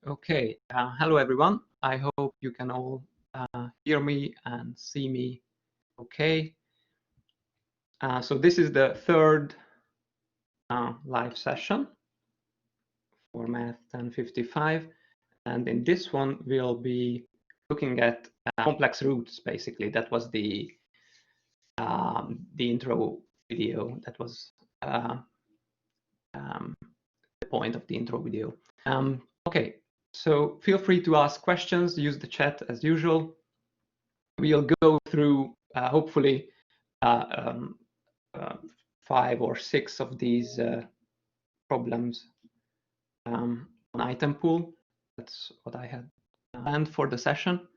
Okay, hello everyone. I hope you can all hear me and see me okay. So this is the third live session for Math1055, and in this one we'll be looking at complex roots. Basically, that was the intro video. That was the point of the intro video. Okay. So feel free to ask questions, use the chat as usual. We'll go through hopefully 5 or 6 of these problems on item pool. That's what I had planned for the session.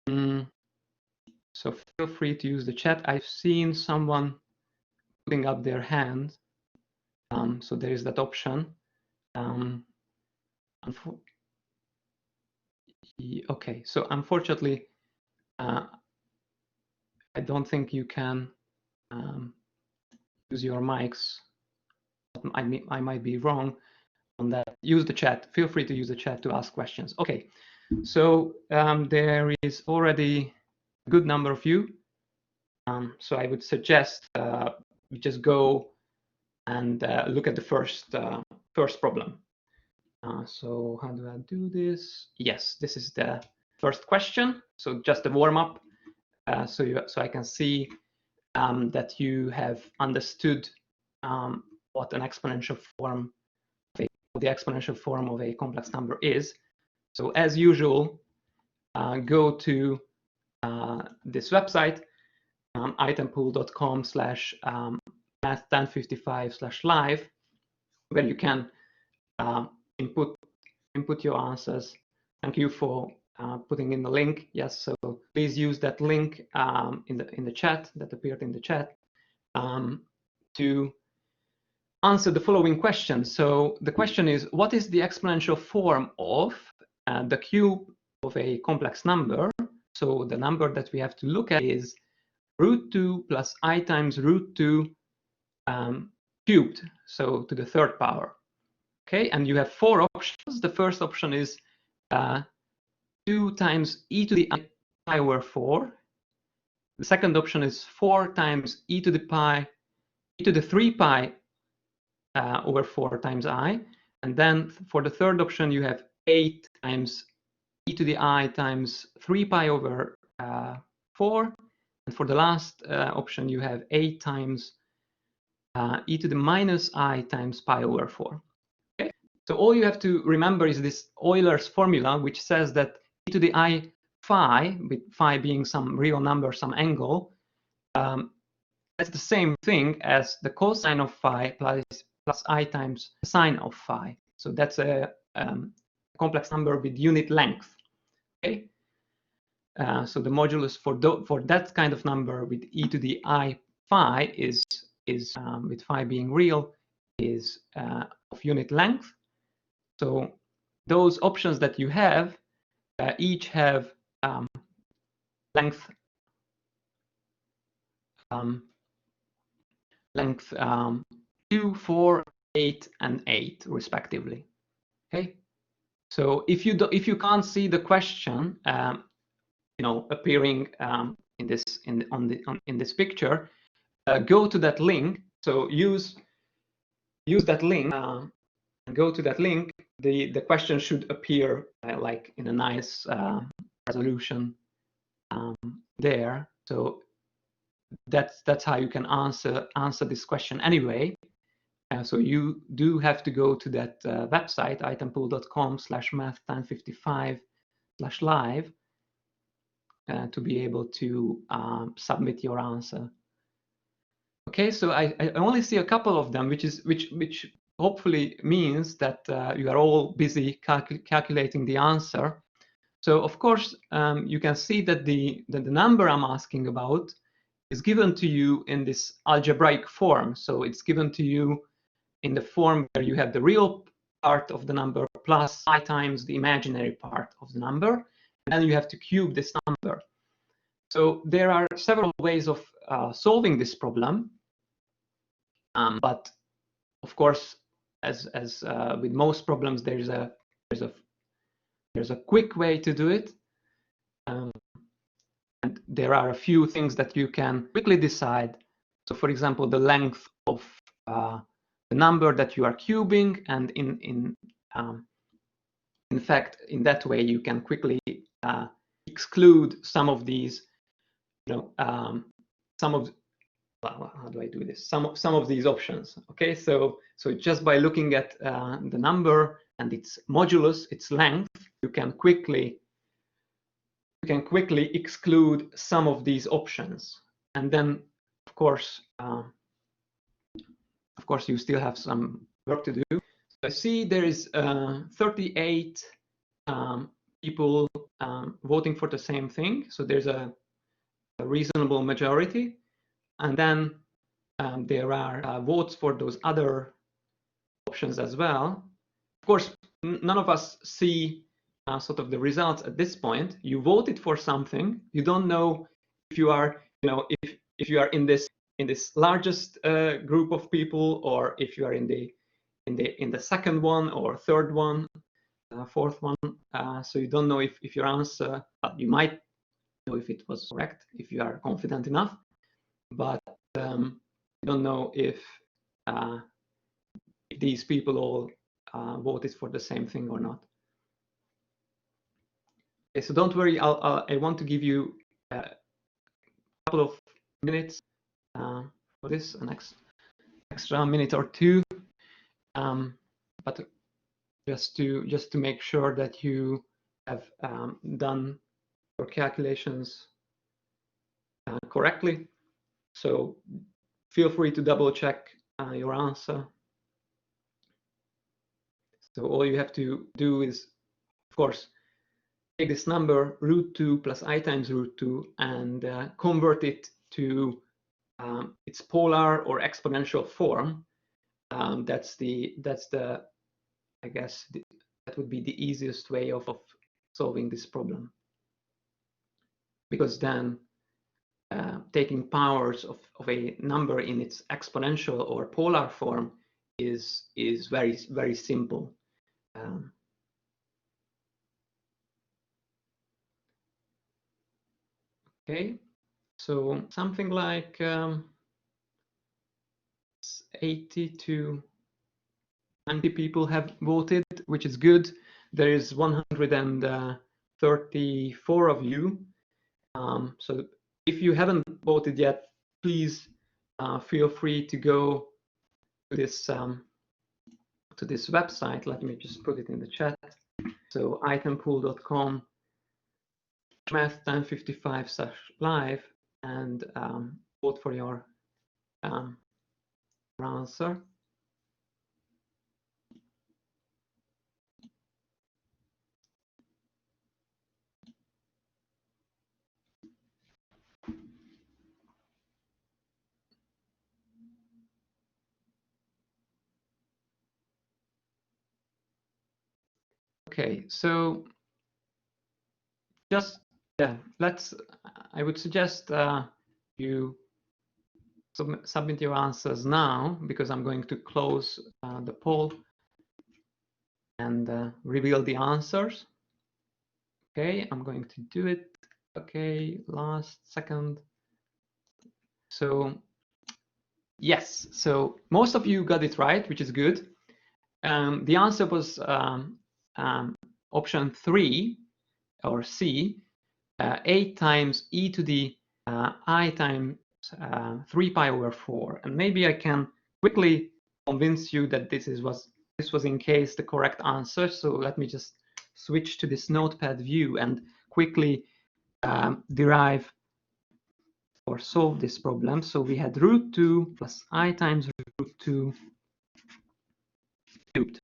So feel free to use the chat. I've seen someone putting up their hand. So there is that option. Okay, so unfortunately, I don't think you can use your mics. I might be wrong on that. Use the chat. Feel free to use the chat to ask questions. Okay, So there is already a good number of you. So I would suggest we just go and look at the first problem. So how do I do this? Yes, this is the first question. So just a warm up, so I can see that you have understood what an exponential form, the exponential form of a complex number is. So as usual, go to this website, itempool.com/math1055/live, where you can input your answers. Thank you for putting in the link. Yes, so please use that link in the chat that appeared in the chat to answer the following question. So the question is, what is the exponential form of the cube of a complex number? So the number that we have to look at is √2 plus I times √2 cubed, so to the third power. Okay, and you have four options. The first option is 2 times e to the pi over 4. The second option is 4 times e to the 3 pi over 4 times I. And then for the third option, you have 8 times e to the I times 3 pi over 4. And for the last option, you have 8 times e to the minus I times pi over 4. Okay? So all you have to remember is this Euler's formula, which says that e to the I phi, with phi being some real number, some angle, that's the same thing as the cosine of phi plus I times sine of phi. So that's a complex number with unit length. Okay. So the modulus for that kind of number with e to the I phi is with phi being real is of unit length. So those options that you have each have length 2, 4, 8, and 8 respectively. Okay. So if you can't see the question, appearing in this picture, go to that link. So use that link and go to that link. The question should appear like in a nice resolution there. So that's how you can answer this question anyway. So you do have to go to that website, itempool.com/math1055/live to be able to submit your answer. Okay, so I only see a couple of them, which hopefully means that you are all busy calculating the answer. So of course you can see that the number I'm asking about is given to you in this algebraic form. So it's given to you in the form where you have the real part of the number plus I times the imaginary part of the number, and then you have to cube this number. So there are several ways of solving this problem, but of course, as with most problems, there's a quick way to do it, and there are a few things that you can quickly decide. So, for example, the length of the number that you are cubing, and in fact, in that way, you can quickly exclude some of these, some of, well, how do I do this? Some of these options. Okay, so just by looking at the number and its modulus, its length, you can quickly exclude some of these options, and then of course you still have some work to do. So I see there is 38 people voting for the same thing, so there's a reasonable majority, and then there are votes for those other options as well. Of course, none of us see sort of the results at this point. You voted for something. You don't know if you are, if you are in this largest group of people, or if you are in the second one or third one. fourth one. So you don't know if your answer, you might know if it was correct, if you are confident enough, but you don't know if these people all voted for the same thing or not. Okay, so don't worry, I want to give you a couple of minutes for this, an extra minute or two, but just to make sure that you have done your calculations correctly. So feel free to double check your answer. So all you have to do is, of course, take this number √2 plus I times √2 and convert it to its polar or exponential form. That's the I guess that would be the easiest way of solving this problem, because then taking powers of a number in its exponential or polar form is very, very simple. Okay, so something like 80 to 90 people have voted, which is good. There is 134 of you. So if you haven't voted yet, please feel free to go to this website. Let me just put it in the chat. So itempool.com math1055/live and vote for your answer. Okay, so just I would suggest you submit your answers now, because I'm going to close the poll and reveal the answers. Okay, I'm going to do it. Okay, last second. So yes, so most of you got it right, which is good. The answer was option 3, or C, 8 times e to the I times 3 pi over 4. And maybe I can quickly convince you that this was in case the correct answer. So let me just switch to this notepad view and quickly derive or solve this problem. So we had √2 plus I times √2 cubed.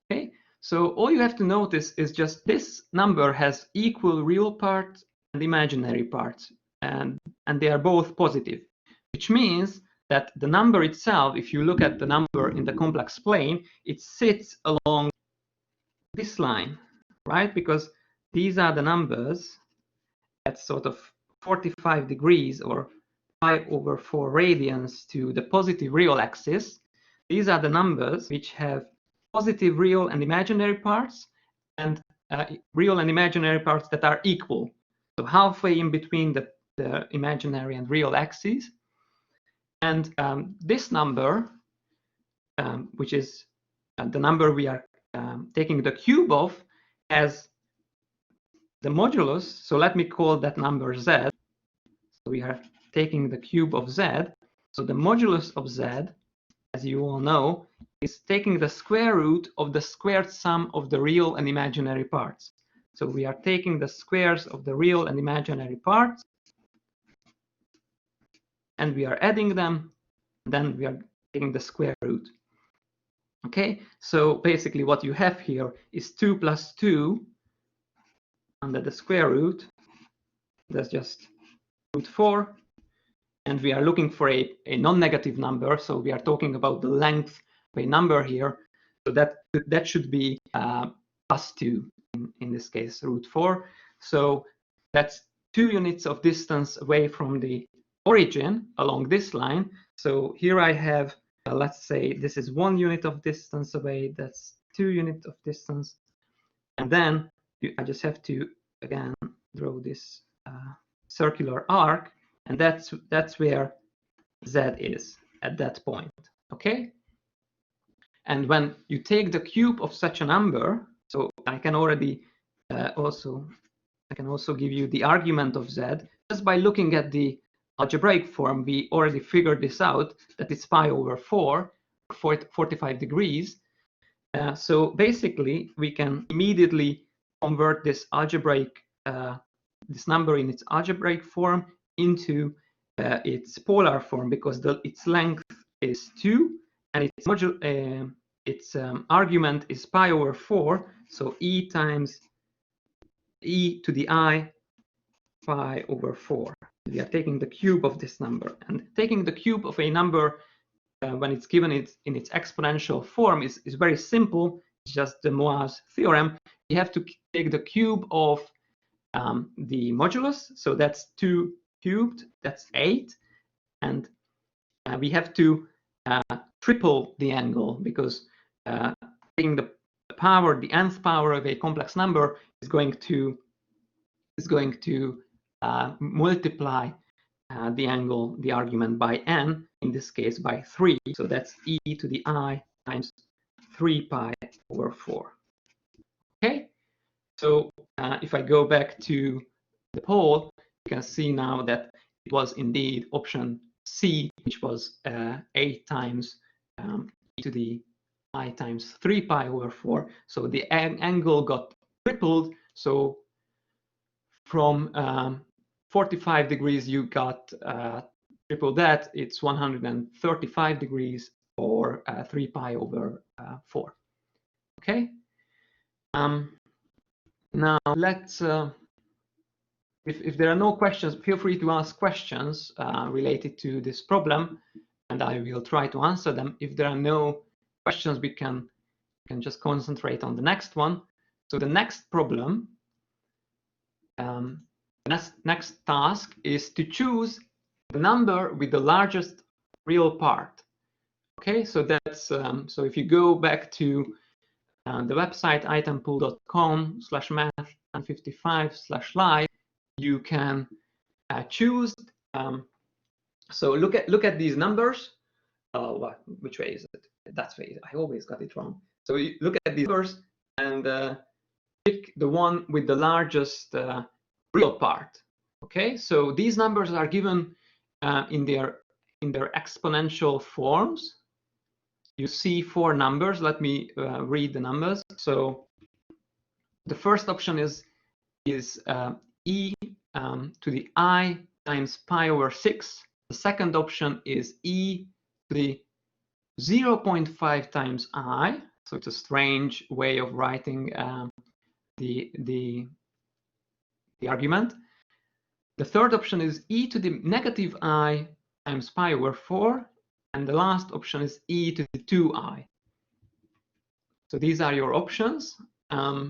Okay, so all you have to notice is just this number has equal real parts and imaginary parts, and they are both positive, which means that the number itself, if you look at the number in the complex plane, it sits along this line, right? Because these are the numbers at sort of 45 degrees or pi over 4 radians to the positive real axis. These are the numbers which have positive real and imaginary parts, and real and imaginary parts that are equal. So halfway in between the imaginary and real axes. And this number, which is the number we are taking the cube of, has the modulus. So let me call that number z. So we are taking the cube of z. So the modulus of z, as you all know, is taking the square root of the squared sum of the real and imaginary parts. So we are taking the squares of the real and imaginary parts, and we are adding them. Then we are taking the square root. Okay, so basically what you have here is 2 plus 2 under the square root. That's just √4. And we are looking for a non-negative number. So we are talking about the length of a number here. So that should be plus 2 in this case, √4. So that's 2 units of distance away from the origin along this line. So here I have, let's say this is 1 unit of distance away. That's 2 units of distance. And then I just have to, again, draw this circular arc, and that's where Z is at that point, okay? And when you take the cube of such a number, so I can already also give you the argument of Z. Just by looking at the algebraic form, we already figured this out, that it's pi over 4, 45 degrees. So basically, we can immediately convert this algebraic, this number in its algebraic form into its polar form, because its length is 2 and its argument is pi over 4. So E times e to the I pi over 4. We are taking the cube of this number, and taking the cube of a number when it's given in its exponential form is very simple. It's just the Moir's theorem. You have to take the cube of the modulus, so that's 2 cubed, that's 8, and we have to triple the angle, because taking the power, the nth power of a complex number is going to multiply the angle, the argument, by n, in this case by 3. So that's e to the I times 3 pi over 4. Okay, so if I go back to the poll, you can see now that it was indeed option C, which was 8 times e to the I times 3 pi over 4. So the angle got tripled. So from 45 degrees, you got triple that. It's 135 degrees, or 3 pi over 4. Okay. Now let's. If there are no questions, feel free to ask questions related to this problem, and I will try to answer them. If there are no questions, we can just concentrate on the next one. So the next problem, next task is to choose the number with the largest real part. Okay, so that's so if you go back to the website itempool.com/math1055/live, you can choose. So look at these numbers. Which way is it? That's way. I always got it wrong. So you look at these numbers and pick the one with the largest real part. Okay, so these numbers are given in their exponential forms. You see 4 numbers. Let me read the numbers. So the first option is e to the I times pi over 6. The second option is e to the 0.5 times I. So it's a strange way of writing the argument. The third option is e to the negative I times pi over 4. And the last option is e to the 2I. So these are your options. And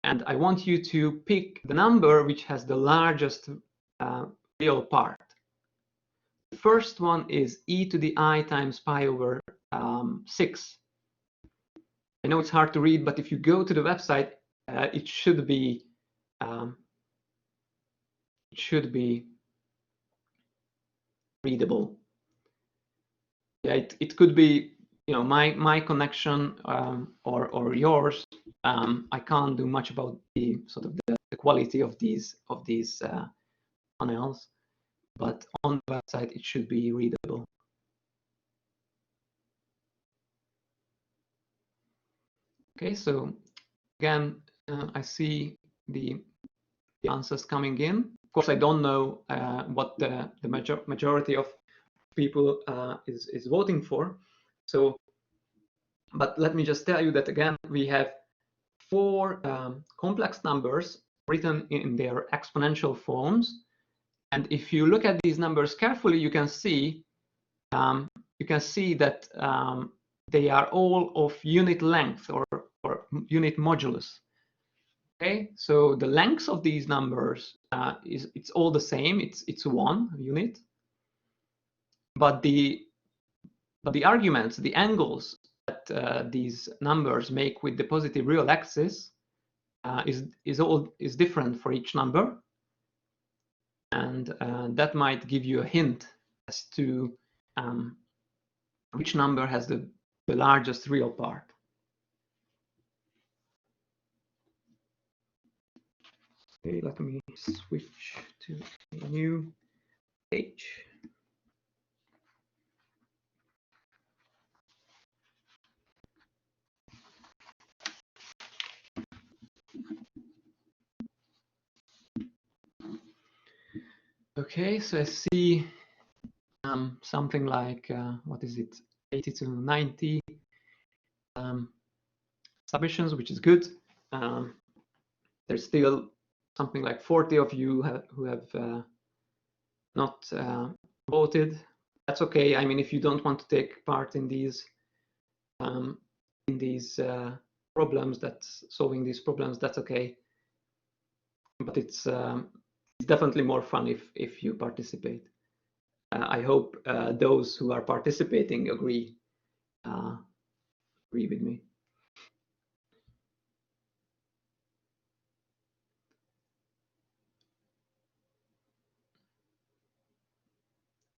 I want you to pick the number which has the largest real part. The first one is e to the I times pi over 6. I know it's hard to read, but if you go to the website, it should be readable. Yeah, it could be, my connection or yours. I can't do much about the sort of the quality of these panels, but on the website it should be readable. Okay, so again, I see the answers coming in. Of course, I don't know what the majority of people is voting for. So, but let me just tell you that again, we have 4 complex numbers written in their exponential forms, and if you look at these numbers carefully, you can see that they are all of unit length or unit modulus. Okay, so the lengths of these numbers it's all the same. It's 1 unit, but the arguments, the angles that these numbers make with the positive real axis is different for each number, and that might give you a hint as to which number has the largest real part. Okay, let me switch to a new page. Okay, so I see something like, what is it, 80 to 90 submissions, which is good. There's still something like 40 of you who have not voted. That's okay. I mean, if you don't want to take part in these problems, solving these problems, that's okay. But it's definitely more fun if you participate. I hope those who are participating agree with me.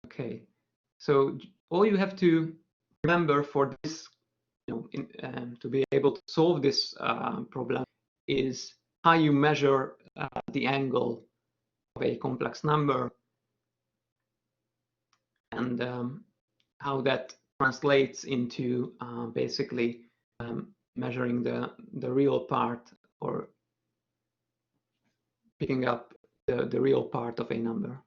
Okay, so all you have to remember for this, to be able to solve this problem, is how you measure the angle of a complex number, and how that translates into basically measuring the real part, or picking up the real part of a number.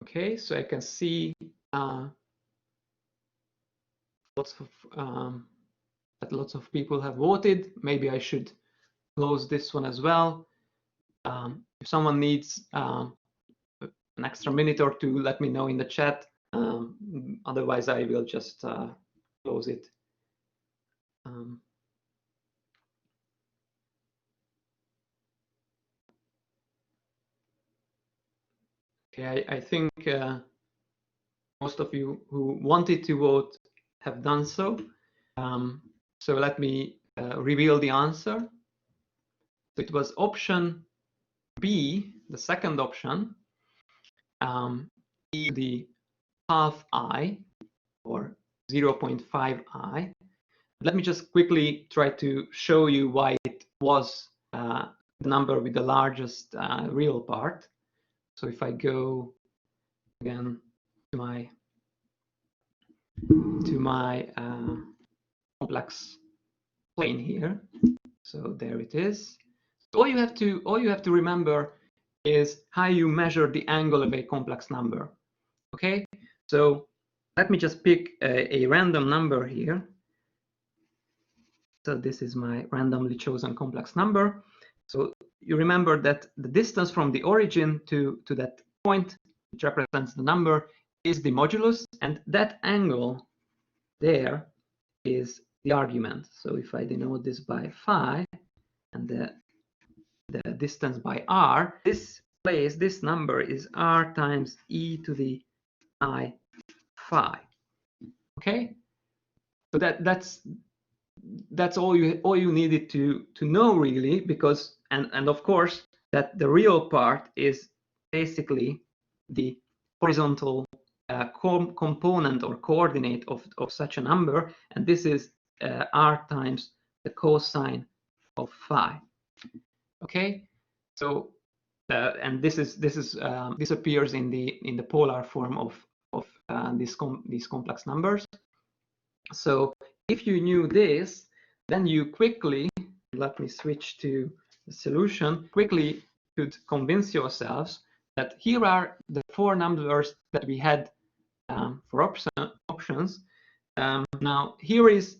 Okay, so I can see lots of people have voted. Maybe I should close this one as well. If someone needs an extra minute or two, let me know in the chat. Otherwise, I will just close it. Okay, I think most of you who wanted to vote have done so. So let me reveal the answer. So it was option B, the second option, e to the half I, or 0.5 I. Let me just quickly try to show you why it was the number with the largest real part. So if I go again to my complex plane here, so there it is. So all you have to remember is how you measure the angle of a complex number. Okay, so let me just pick a random number here. So this is my randomly chosen complex number. So you remember that the distance from the origin to that point, which represents the number, is the modulus, and that angle there is the argument. So if I denote this by phi and the distance by r, this number is r times e to the I phi. Okay, so that's all you needed to know, really, because and of course that the real part is basically the horizontal component or coordinate of such a number, and this is r times the cosine of phi. Okay, so and this appears in the polar form of these complex numbers. So if you knew this, then you quickly, let me switch to the solution, quickly could convince yourselves that here are the four numbers that we had for options. Now here is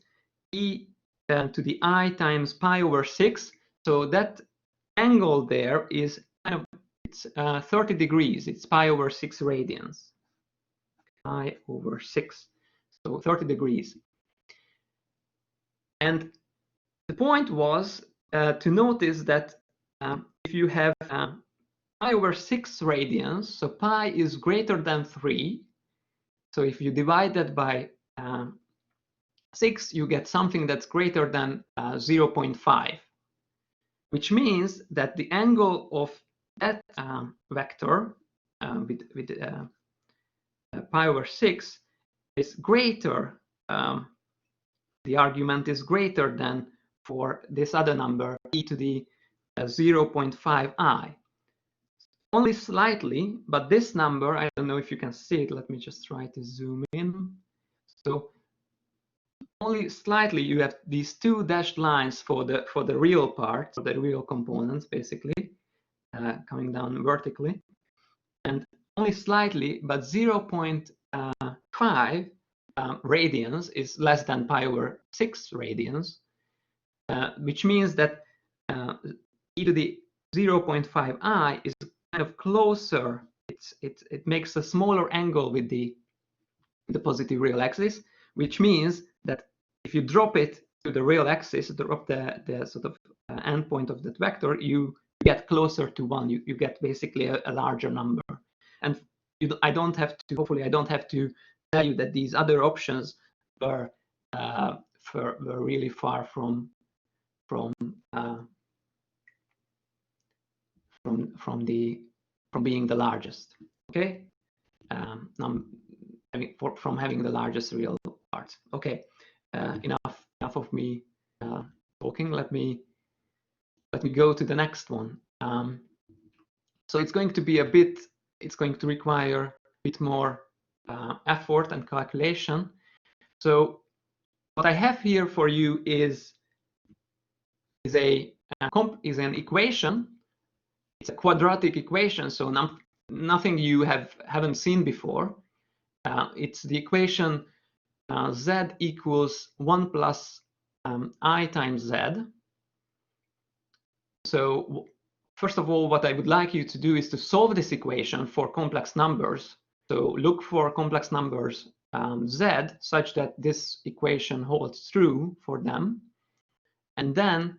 e to the I times pi over 6. So that angle there is it's 30 degrees. It's pi over 6 radians. Pi over 6. So 30 degrees. And the point was to notice that if you have pi over 6 radians, so pi is greater than 3. So if you divide that by 6, you get something that's greater than 0.5, which means that the angle of that vector with pi over 6 is greater. The argument is greater than for this other number, e to the 0.5i. Only slightly, but this number, I don't know if you can see it. Let me just try to zoom in. So only slightly you have these two dashed lines for the real part, for the real components, basically, coming down vertically. And only slightly, but 0.5 radians is less than pi over 6 radians, which means that e to the 0.5i is kind of closer. It makes a smaller angle with the positive real axis, which means that if you drop it to the real axis, drop the sort of endpoint of that vector, you get closer to 1. You get basically a larger number. And I don't have to, hopefully I don't have to tell you that these other options were really far from being the largest. Okay, from having the largest real part. Okay, enough of me talking. Let me go to the next one. So it's going to be it's going to require a bit more effort and calculation. So what I have here for you is an equation. It's a quadratic equation, so nothing you haven't seen before. It's the equation z equals 1 plus I times z. So first of all, what I would like you to do is to solve this equation for complex numbers. So look for complex numbers z such that this equation holds true for them. And then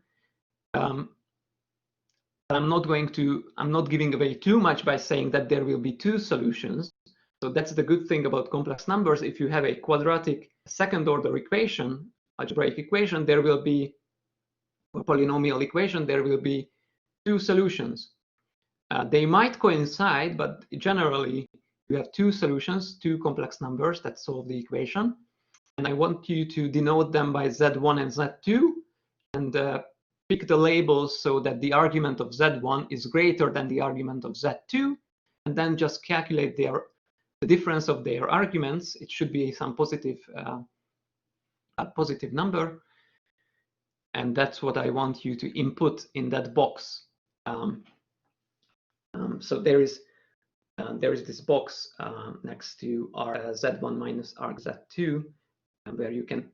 I'm not giving away too much by saying that there will be two solutions. So that's the good thing about complex numbers. If you have a quadratic second order equation, algebraic equation, there will be a polynomial equation, there will be two solutions. They might coincide, but generally you have two solutions, two complex numbers that solve the equation. And I want you to denote them by z1 and z2, and pick the labels so that the argument of z1 is greater than the argument of z2, and then just calculate the difference of their arguments. It should be some positive number, and that's what I want you to input in that box. So there is this box next to r z1 minus r z2, where you can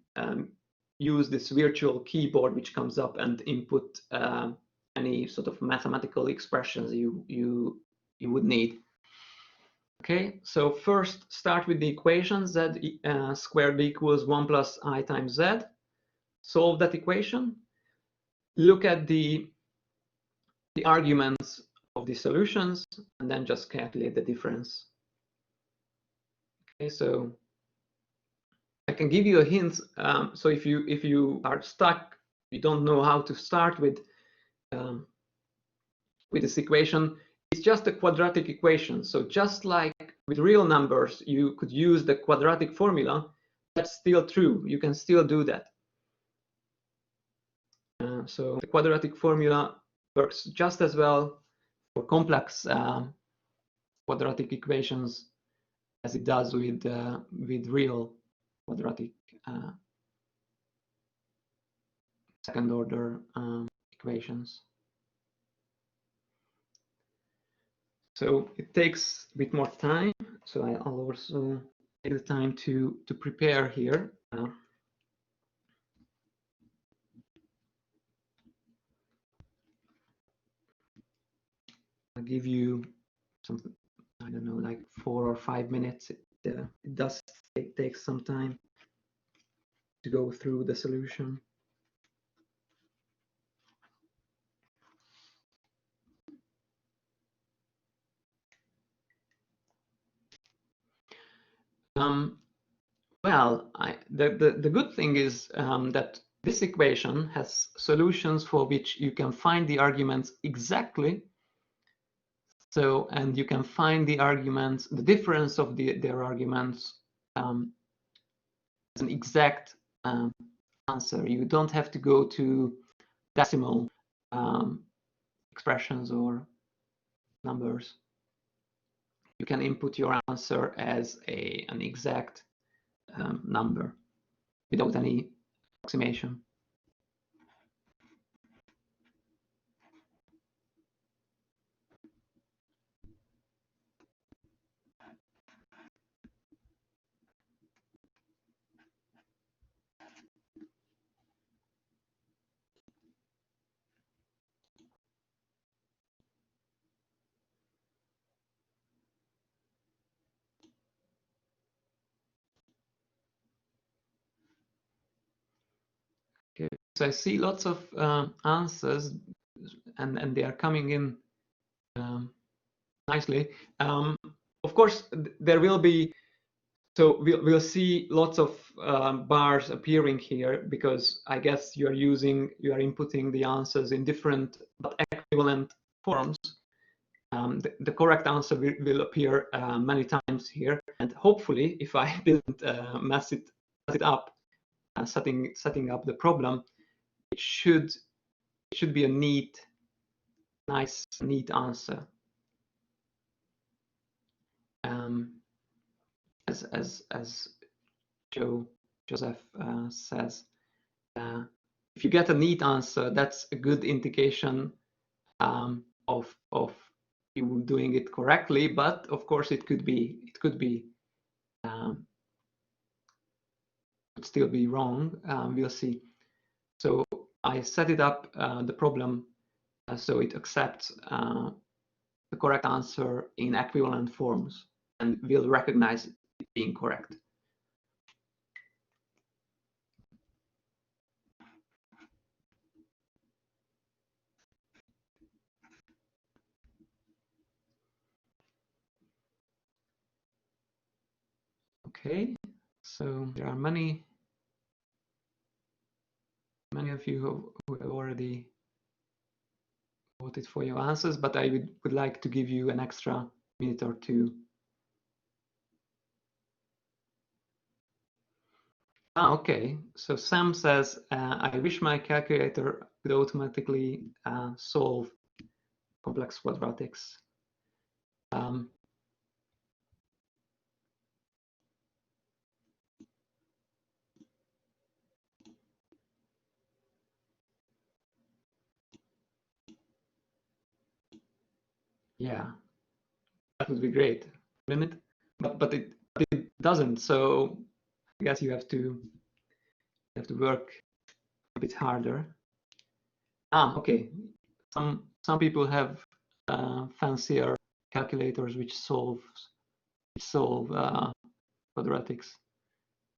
use this virtual keyboard which comes up and input any sort of mathematical expressions you would need. Okay, so first start with the equation z squared equals 1 plus I times z. Solve that equation. Look at the arguments of the solutions, and then just calculate the difference. Okay, so I can give you a hint. So if you are stuck, you don't know how to start with this equation, it's just a quadratic equation. So just like with real numbers, you could use the quadratic formula. That's still true. You can still do that. So the quadratic formula works just as well for complex quadratic equations as it does with real quadratic second order equations. So it takes a bit more time. So I'll also take the time to prepare here. I'll give you something, I don't know, like 4 or 5 minutes. It does take some time to go through the solution. Well, the good thing is that this equation has solutions for which you can find the arguments exactly. So, and you can find the arguments, the difference of their arguments as an exact answer. You don't have to go to decimal expressions or numbers. You can input your answer as an exact number without any approximation. Okay, so I see lots of answers, and they are coming in nicely. Of course, there will be. So we'll see lots of bars appearing here because I guess you are inputting the answers in different but equivalent forms. The correct answer will appear many times here, and hopefully, if I didn't mess it up, setting up the problem, it should be a neat answer. As Joseph says, if you get a neat answer, that's a good indication of you doing it correctly. But of course, it could still be wrong. We'll see. So I set it up the problem so it accepts the correct answer in equivalent forms and will recognize it being correct. Okay, so there are many of you who have already voted for your answers, but I would like to give you an extra minute or two. Okay, so Sam says, I wish my calculator could automatically solve complex quadratics. Yeah, that would be great, wouldn't it? But it doesn't. So I guess you have to work a bit harder. Okay. Some people have fancier calculators which solve quadratics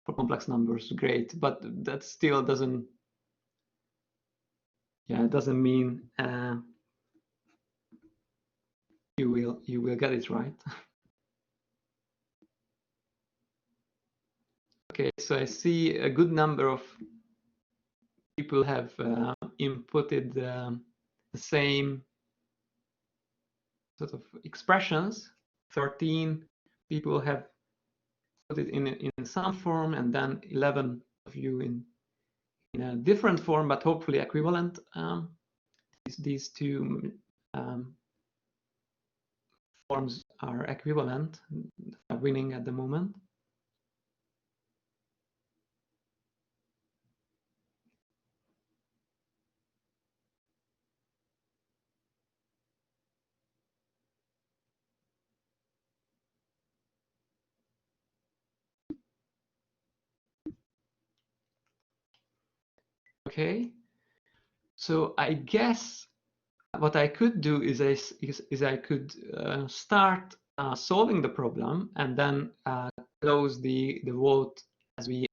for complex numbers. Great, but that still doesn't. Yeah, it doesn't mean you will get it right. Okay, so I see a good number of people have inputted the same sort of expressions. 13 people have put it in some form, and then 11 of you in a different form, but hopefully equivalent. These two forms are equivalent, are winning at the moment. Okay, so I guess what I could do is I could start solving the problem and then close the vote as we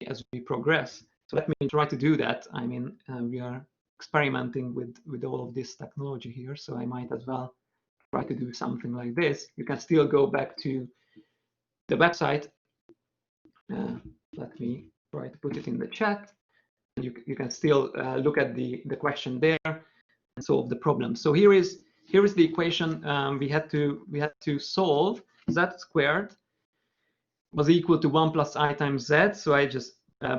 progress. So let me try to do that. I mean, we are experimenting with all of this technology here, so I might as well try to do something like this. You can still go back to the website Let me try to put it in the chat. You can still look at the question there and solve the problem. So here is the equation we had to solve. Z squared was equal to 1 plus I times Z. So I just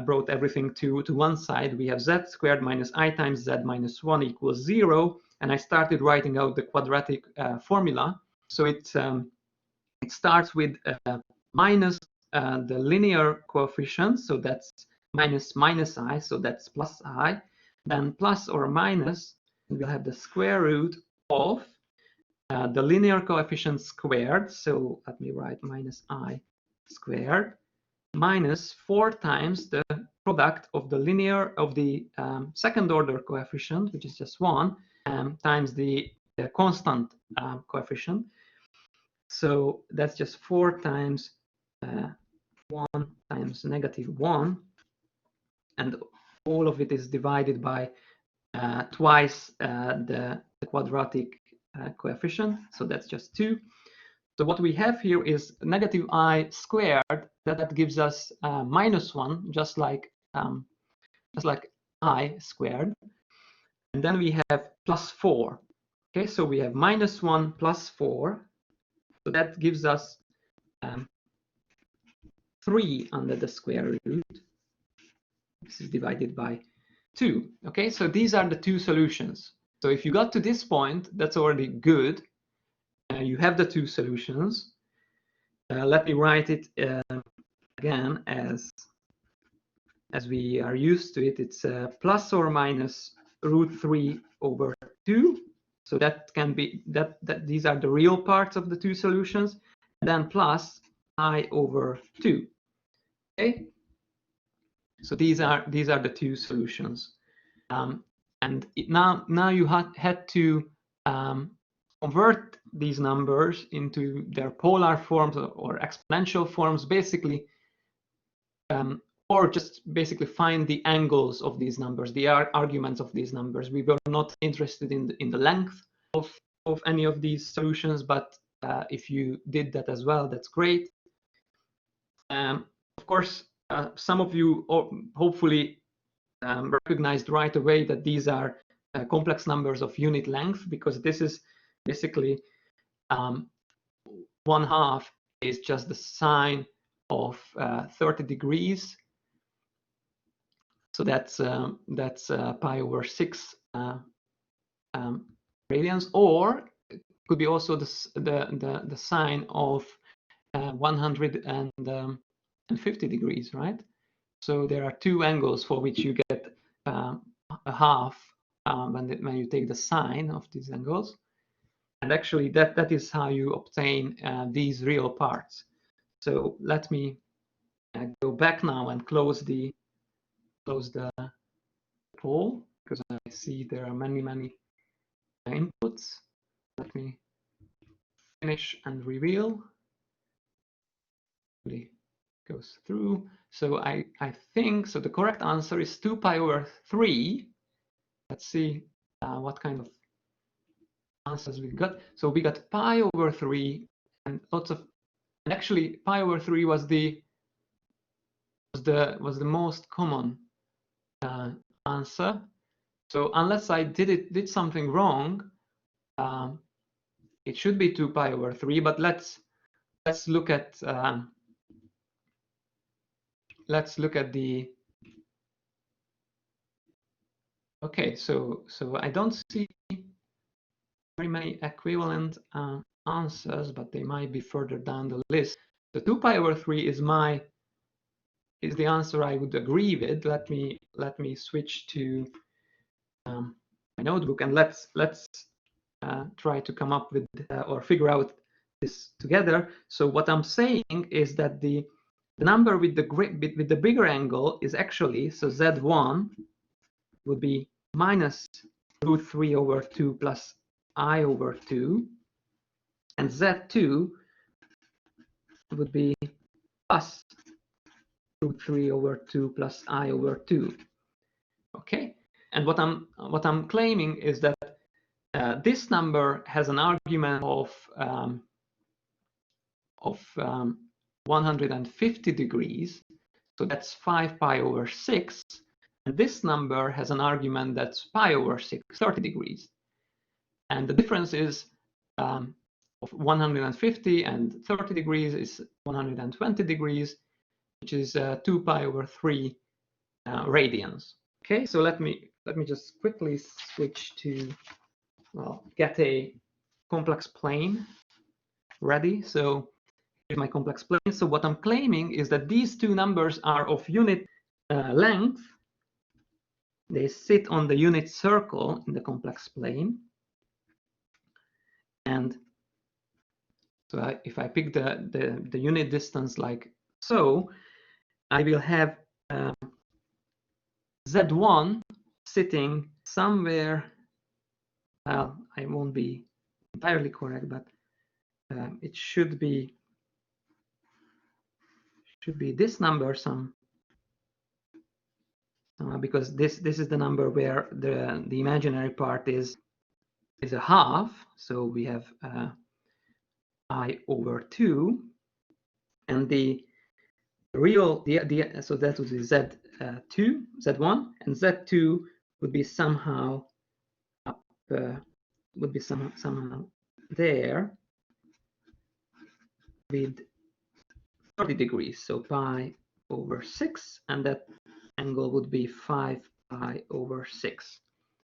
brought everything to one side. We have Z squared minus I times Z minus 1 equals 0. And I started writing out the quadratic formula. So it starts with minus the linear coefficient. So that's minus I. So that's plus I. Then plus or minus, we'll have the square root of the linear coefficient squared. So let me write minus I squared minus 4 times the product of the linear of the second order coefficient, which is just 1, times the constant coefficient. So that's just 4 times 1 times -1, and all of it is divided by twice the quadratic coefficient. So that's just 2. So what we have here is negative I squared. That gives us -1, just like I squared. And then we have plus 4. Okay, so we have -1 plus 4. So that gives us 3 under the square root. This is divided by 2. Okay, so these are the two solutions. So if you got to this point, that's already good. You have the two solutions. Let me write it again as we are used to it. It's plus or minus √3 over 2. So that can be that these are the real parts of the two solutions, and then plus I over 2. Okay. So these are the two solutions, and now you had to convert these numbers into their polar forms or exponential forms, basically, or just basically find the angles of these numbers, the arguments of these numbers. We were not interested in the length of any of these solutions, but if you did that as well, that's great. Of course, some of you hopefully recognized right away that these are complex numbers of unit length, because this is basically 1/2 is just the sine of 30 degrees. So that's pi over 6 radians, or it could be also the sine of 150 degrees, right? So there are two angles for which you get a half when you take the sine of these angles. And actually that is how you obtain these real parts. So let me go back now and close the poll, because I see there are many inputs. Let me finish and reveal. It goes through. So I think so the correct answer is 2 pi over 3. Let's see what kind of answers we got. So we got pi over 3 and lots of, and actually pi over 3 was the most common answer. So unless I did something wrong, it should be 2 pi over 3. But let's look at the. Okay, so I don't see very many equivalent answers, but they might be further down the list. The 2 pi over 3 is the answer I would agree with. Let me switch to my notebook, and let's try to come up with or figure out this together. So what I'm saying is that the number with the bigger angle is actually, so Z1 would be minus √3 over 2 plus I over 2, and Z2 would be plus √3 over 2 plus I over 2. Okay, and what I'm claiming is that this number has an argument of 150 degrees, So that's 5 pi over 6. And this number has an argument that's pi over 6, 30 degrees. And the difference is of 150 and 30 degrees is 120 degrees, which is 2 pi over 3 radians. Okay, so let me just quickly switch to, well, get a complex plane ready. So here's my complex plane. So what I'm claiming is that these two numbers are of unit length. They sit on the unit circle in the complex plane. And so if I pick the unit distance like so, I will have Z1 sitting somewhere. Well, I won't be entirely correct, but it should be this number because this is the number where the imaginary part is a half. So we have I over 2, and the real so that would be Z2, Z1, and Z2 would be somehow up, somehow there with 30 degrees. So pi over 6, and that angle would be 5 pi over 6.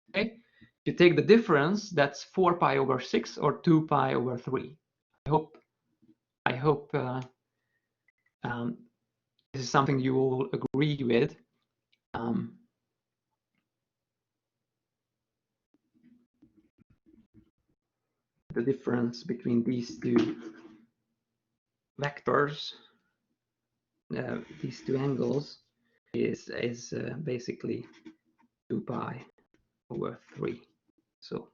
Okay, if you take the difference, that's 4 pi over 6 or 2 pi over 3. I hope this is something you all agree with. The difference between these two vectors, these two angles, is basically 2 pi over 3, so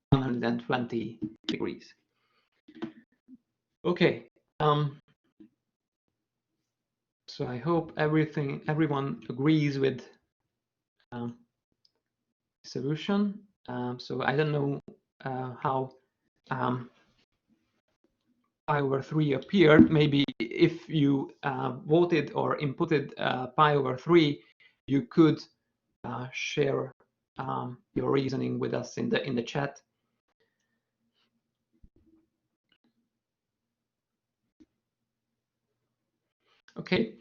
120 degrees. Okay, so I hope everyone agrees with solution. So I don't know how pi over 3 appeared. Maybe if you voted or inputted pi over 3, you could share your reasoning with us in the chat. Okay.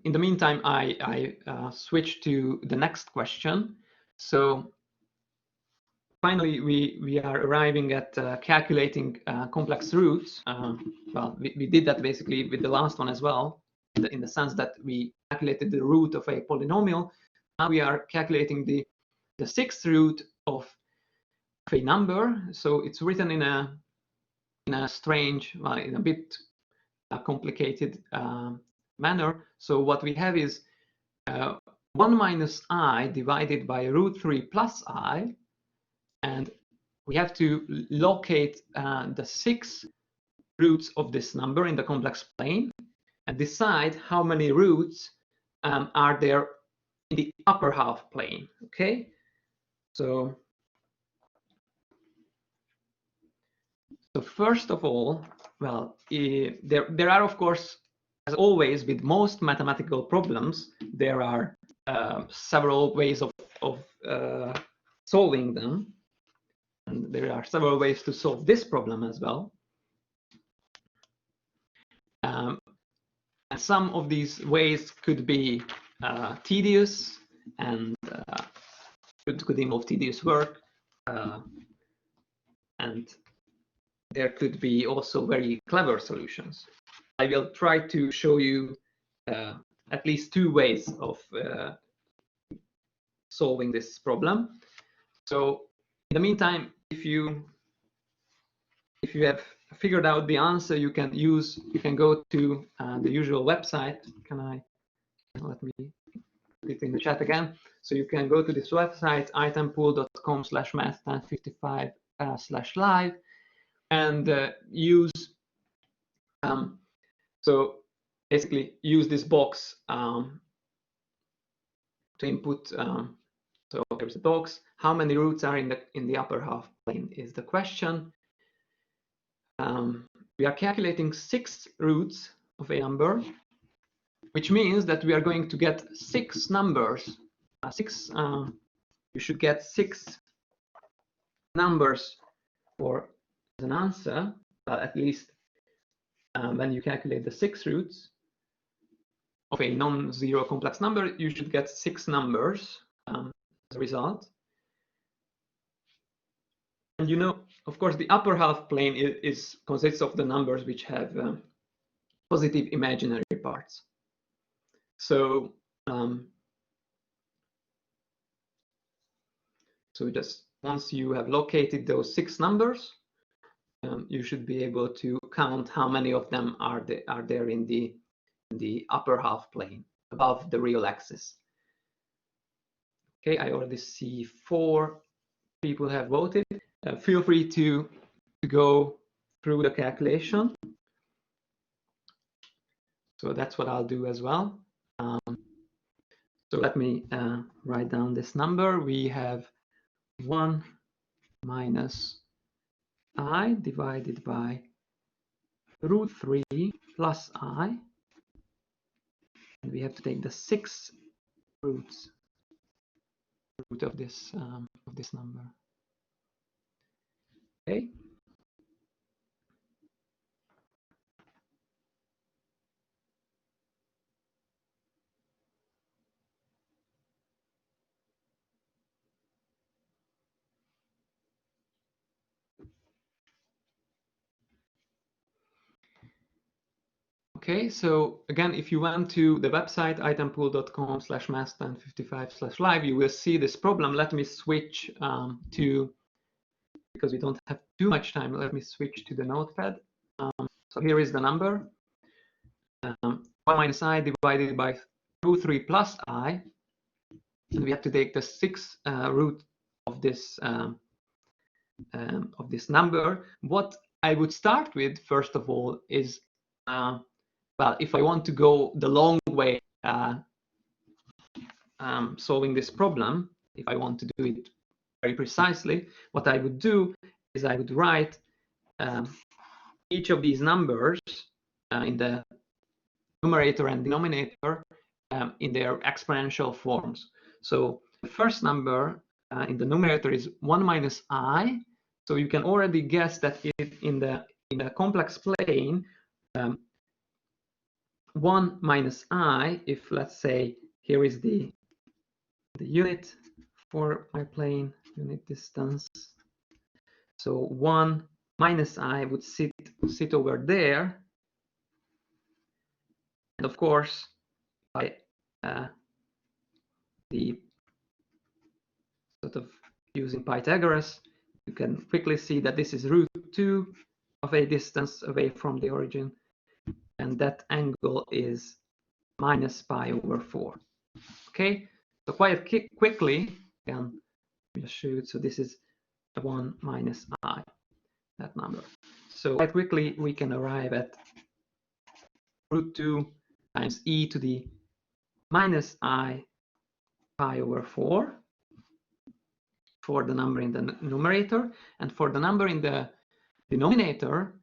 In the meantime, I switch to the next question. So finally, we are arriving at calculating complex roots. Well, we did that basically with the last one as well, in the sense that we calculated the root of a polynomial. Now we are calculating the sixth root of a number. So it's written in a strange, well, in a bit complicated manner. So what we have is 1 minus I divided by root 3 plus I. And we have to locate the 6 roots of this number in the complex plane and decide how many roots are there in the upper half plane. Okay, so first of all, well, there are, of course, as always with most mathematical problems, there are several ways of solving them. And there are several ways to solve this problem as well. And some of these ways could be tedious and could involve tedious work. And there could be also very clever solutions. I will try to show you at least 2 ways of solving this problem. So in the meantime, if you have figured out the answer, you can go to the usual website. Let me put it in the chat again. So you can go to this website, itempool.com/math1055/live, and use so basically use this box to input. So there's a box. How many roots are in the upper half plane is the question. We are calculating 6 roots of a number, which means that we are going to get 6 numbers. You should get 6 numbers for as an answer, but at least when you calculate the 6 roots of a non-zero complex number, you should get 6 numbers as a result. And you know, of course, the upper half plane consists of the numbers which have positive imaginary parts. So just once you have located those 6 numbers, you should be able to count how many of them are there in the upper half plane above the real axis. Okay, I already see 4 people have voted. Feel free to go through the calculation. So that's what I'll do as well. So let me write down this number. We have 1 minus I divided by root 3 plus I. And we have to take the 6 root of this number. Okay. Okay, so again, if you went to the website itempool.com/math1055/live, you will see this problem. Let me switch because we don't have too much time, let me switch to the notepad. So here is the number. 1 minus I divided by root 3 plus I. And we have to take the 6th root of this number. What I would start with, first of all, is well, if I want to go the long way solving this problem, if I want to do it very precisely, what I would do is I would write each of these numbers in the numerator and denominator in their exponential forms. So the first number in the numerator is 1 minus I. So you can already guess that in the complex plane, 1 minus I, if let's say here is the unit for my plane, unit distance. So 1 minus I would sit over there. And of course, by the sort of using Pythagoras, you can quickly see that this is root 2 of a distance away from the origin. And that angle is minus pi over 4. Okay, so quite quickly, again, just show you. So this is 1 minus I, that number. So quite quickly, we can arrive at root 2 times e to the minus I pi over 4 for the number in the numerator. And for the number in the denominator,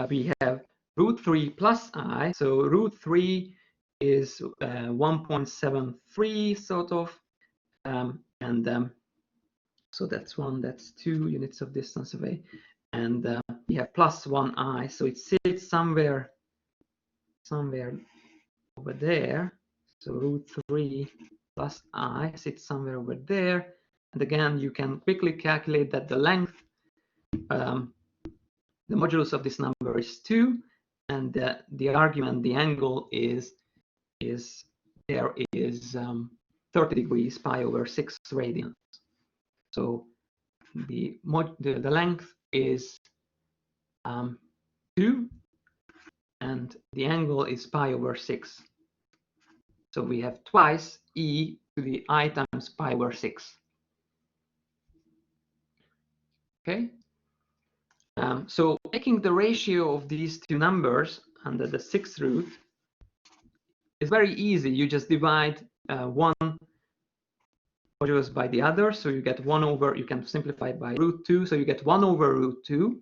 we have root 3 plus I. So root 3 is 1.73 sort of. So that's 1, that's 2 units of distance away. And we have plus 1I. So it sits somewhere over there. So root 3 plus I sits somewhere over there. And again, you can quickly calculate that the length, the modulus of this number is 2, and the argument, the angle is 30 degrees, pi over 6 radians. So the length is 2, and the angle is pi over 6. So we have twice e to the I times pi over 6. Okay. So taking the ratio of these two numbers under the 6th root is very easy. You just divide one modulus by the other. So you get 1 over, you can simplify it by root 2. So you get 1 over root 2.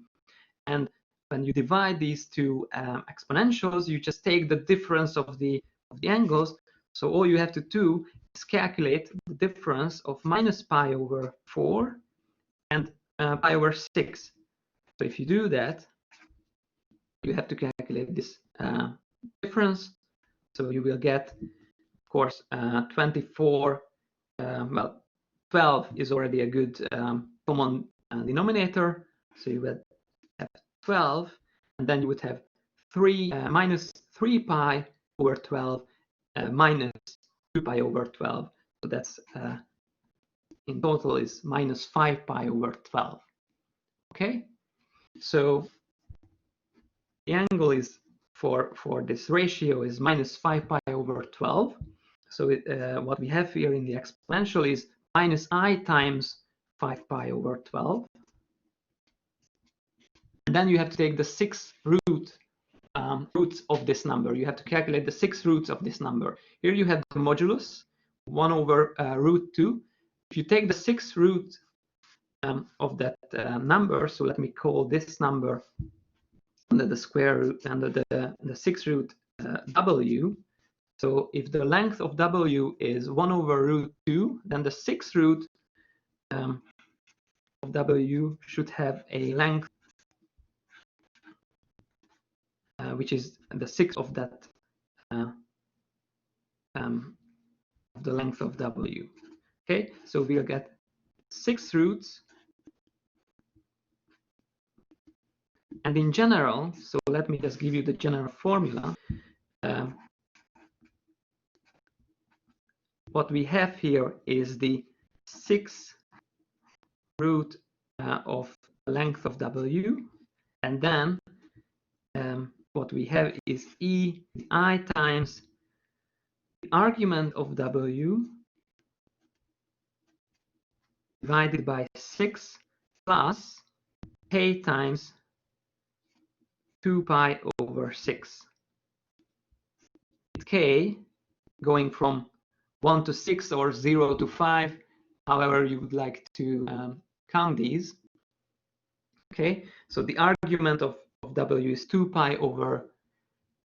And when you divide these two exponentials, you just take the difference of the the angles. So all you have to do is calculate the difference of minus pi over 4 and pi over 6. So if you do that, you have to calculate this difference. So you will get, of course, 24. Well, 12 is already a good common denominator. So you would have 12, and then you would have 3 minus 3 pi over 12 minus 2 pi over 12. So that's in total is minus 5 pi over 12. Okay, so the angle is for this ratio is minus 5 pi over 12. So what we have here in the exponential is minus I times 5 pi over 12. And then you have to take the 6th roots of this number. You have to calculate the 6 roots of this number. Here you have the modulus, 1 over root 2. If you take the 6th root of that number, so let me call this number under the square root, under the 6th root w. So if the length of w is 1 over root 2, then the 6th root of w should have a length which is the 6th of that of the length of w. Okay, so we'll get 6 roots. And in general, so let me just give you the general formula. What we have here is the 6th root of the length of w, and then what we have is I times the argument of w divided by 6 plus k times 2 pi over 6. K going from 1 to 6 or 0 to 5, however you would like to count these. Okay, so the argument of w is 2 pi over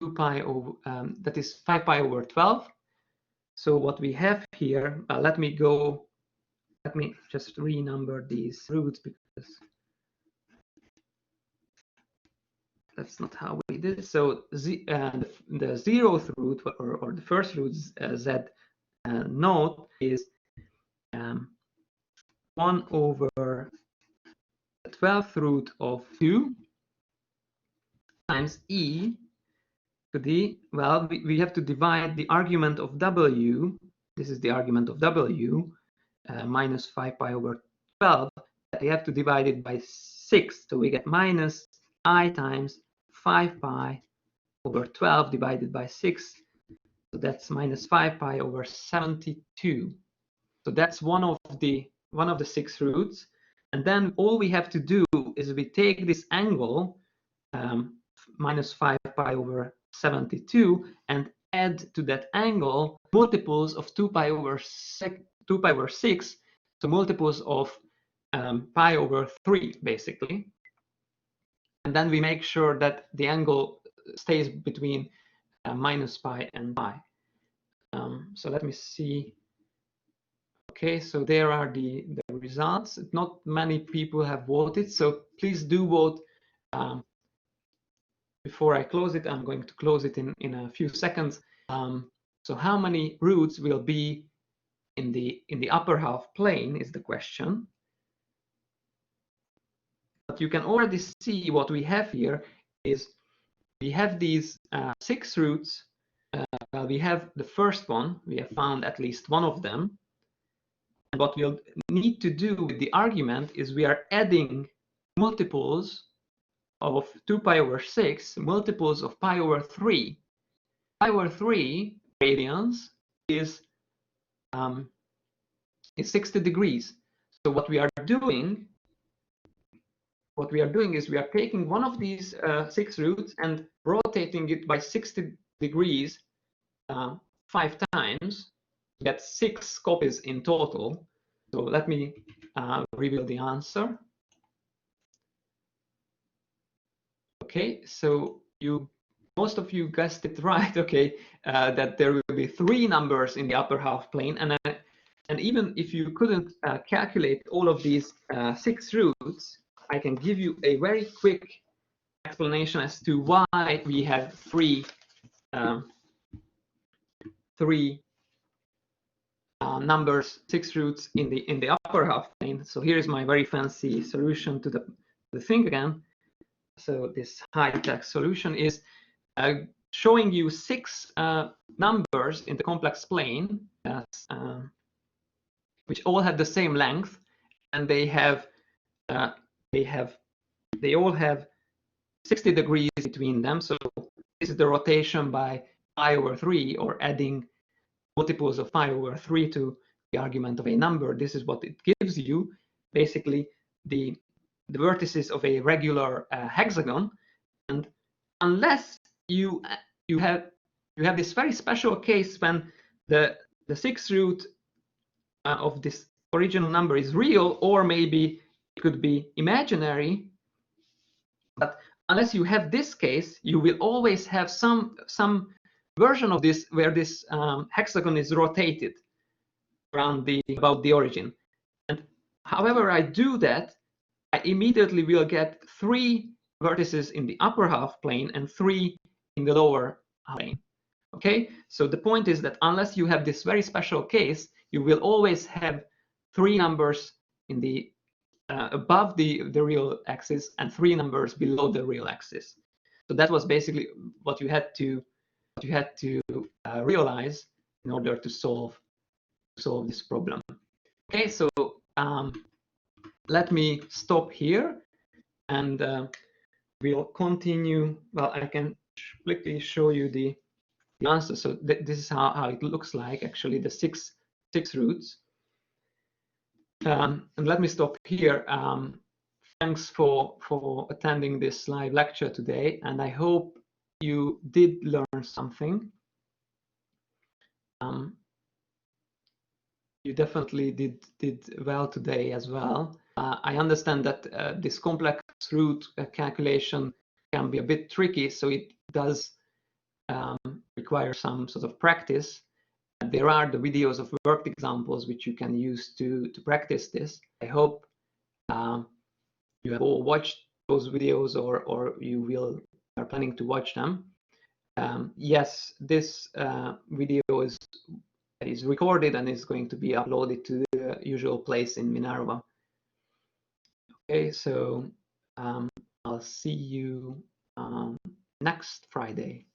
that is 5 pi over 12. So what we have here, let me just renumber these roots because that's not how we did it. So the 0th root or the first root z naught is 1 over the 12th root of 2 times e to the, well, we have to divide the argument of w. This is the argument of w, minus 5 pi over 12. We have to divide it by 6. So we get minus I times 5 pi over 12 divided by 6. So that's minus 5 pi over 72. So that's one of the 6 roots. And then all we have to do is we take this angle, minus 5 pi over 72, and add to that angle multiples of 2 pi over 6, so multiples of pi over 3, basically. And then we make sure that the angle stays between minus pi and pi. So let me see. Okay, so there are the results. Not many people have voted, so please do vote. Before I close it, I'm going to close it in a few seconds. So how many roots will be in the upper half plane is the question. But you can already see what we have here is we have these 6 roots. We have the first one. We have found at least one of them. And what we'll need to do with the argument is we are adding multiples of 2 pi over 6, multiples of pi over 3. Pi over 3 radians is 60 degrees. So what we are doing is we are taking one of these 6 roots and rotating it by 60 degrees 5 times. That's 6 copies in total. So let me reveal the answer. Okay, so you most of you guessed it right, okay, that there will be 3 numbers in the upper half plane. And even if you couldn't calculate all of these 6 roots, I can give you a very quick explanation as to why we have three numbers, 6 roots in the upper half plane. So here's my very fancy solution to the thing again. So this high-tech solution is showing you 6 numbers in the complex plane which all have the same length, and they all have 60 degrees between them. So this is the rotation by pi over 3, or adding multiples of pi over 3 to the argument of a number. This is what it gives you, basically the vertices of a regular hexagon. And unless you have this very special case when the 6th root of this original number is real, or maybe it could be imaginary. But unless you have this case, you will always have some version of this where this hexagon is rotated around about the origin. And however I do that, I immediately will get 3 vertices in the upper half plane and 3 in the lower plane. Okay, so the point is that unless you have this very special case, you will always have 3 numbers in the above the real axis and 3 numbers below the real axis. So that was basically what you had to realize in order to solve this problem. Okay, so let me stop here, and we'll continue. Well, I can quickly show you the answer. So this is how it looks like, actually, the six roots. And let me stop here. Thanks for attending this live lecture today, and I hope you did learn something. You definitely did well today as well. I understand that this complex root calculation can be a bit tricky, so it does require some sort of practice. There are the videos of worked examples which you can use to practice this. I hope you have all watched those videos, or you are planning to watch them. Yes, this video is recorded and is going to be uploaded to the usual place in Minerva. Okay, so I'll see you next Friday.